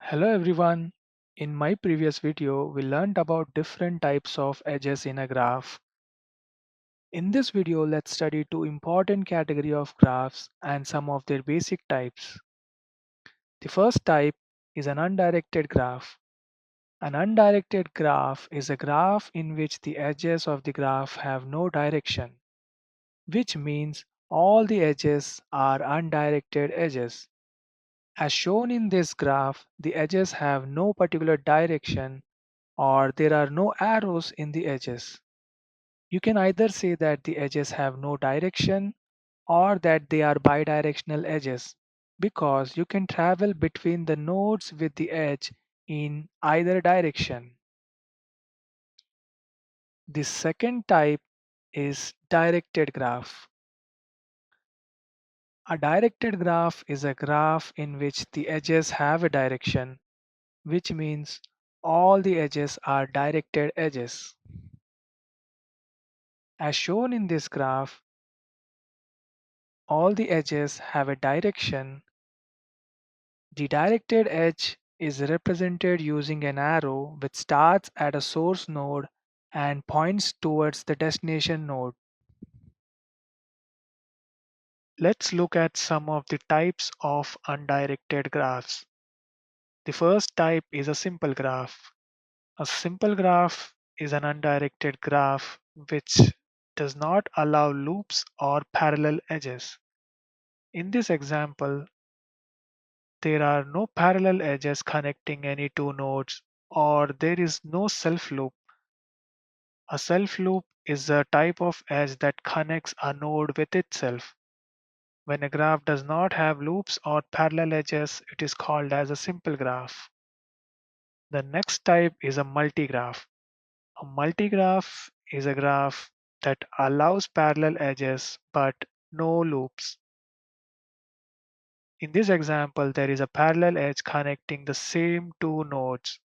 Hello everyone. In my previous video, we learned about different types of edges in a graph. In this video, let's study two important category of graphs and some of their basic types. The first type is an undirected graph. An undirected graph is a graph in which the edges of the graph have no direction, which means all the edges are undirected edges. As shown in this graph, the edges have no particular direction or there are no arrows in the edges. You can either say that the edges have no direction or that they are bidirectional edges because you can travel between the nodes with the edge in either direction. The second type is directed graph. A directed graph is a graph in which the edges have a direction, which means all the edges are directed edges. As shown in this graph, all the edges have a direction. The directed edge is represented using an arrow which starts at a source node and points towards the destination node. Let's look at some of the types of undirected graphs. The first type is a simple graph. A simple graph is an undirected graph which does not allow loops or parallel edges. In this example, there are no parallel edges connecting any two nodes, or there is no self loop. A self loop is a type of edge that connects a node with itself. When a graph does not have loops or parallel edges, it is called as a simple graph. The next type is a multigraph. A multigraph is a graph that allows parallel edges but no loops. In this example, there is a parallel edge connecting the same two nodes,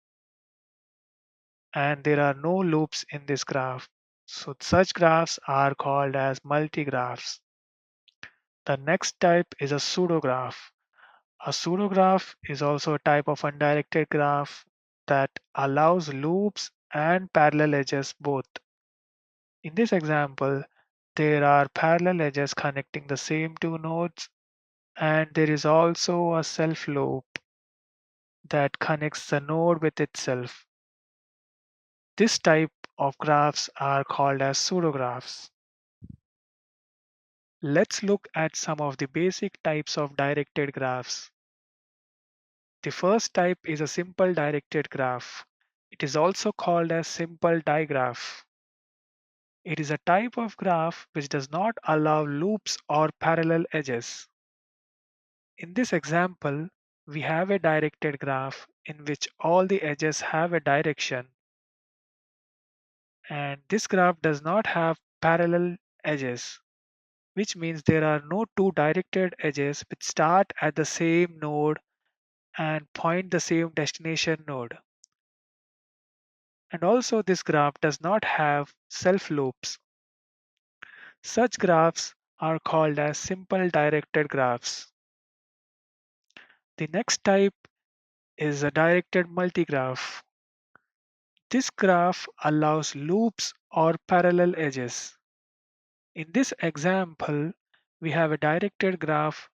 and there are no loops in this graph. So such graphs are called as multigraphs. The next type is a pseudograph. A pseudograph is also a type of undirected graph that allows loops and parallel edges both. In this example, there are parallel edges connecting the same two nodes, and there is also a self loop that connects the node with itself. This type of graphs are called as pseudographs. Let's look at some of the basic types of directed graphs. The first type is a simple directed graph. It is also called as simple digraph. It is a type of graph which does not allow loops or parallel edges. In this example, we have a directed graph in which all the edges have a direction, and this graph does not have parallel edges, which means there are no two directed edges which start at the same node and point the same destination node. And also this graph does not have self loops. Such graphs are called as simple directed graphs. The next type is a directed multigraph. This graph allows loops or parallel edges. In this example, we have a directed graph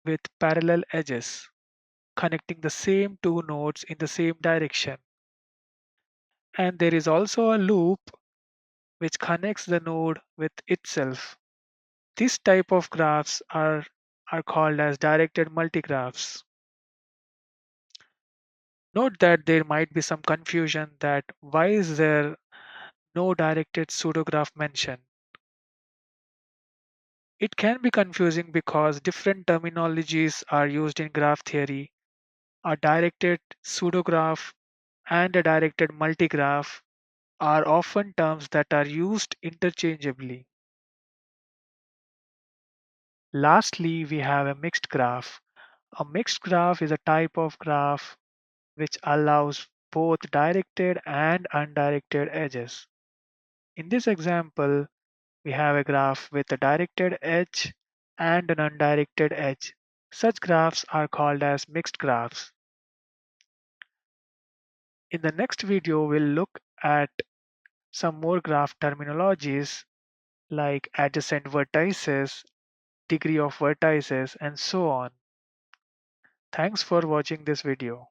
with parallel edges connecting the same two nodes in the same direction. And there is also a loop which connects the node with itself. This type of graphs are called as directed multigraphs. Note that there might be some confusion that why is there no directed pseudograph mentioned. It can be confusing because different terminologies are used in graph theory. A directed pseudograph and a directed multigraph are often terms that are used interchangeably. Lastly, we have a mixed graph. A mixed graph is a type of graph which allows both directed and undirected edges. In this example, we have a graph with a directed edge and an undirected edge. Such graphs are called as mixed graphs. In the next video, we'll look at some more graph terminologies like adjacent vertices, degree of vertices, and so on. Thanks for watching this video.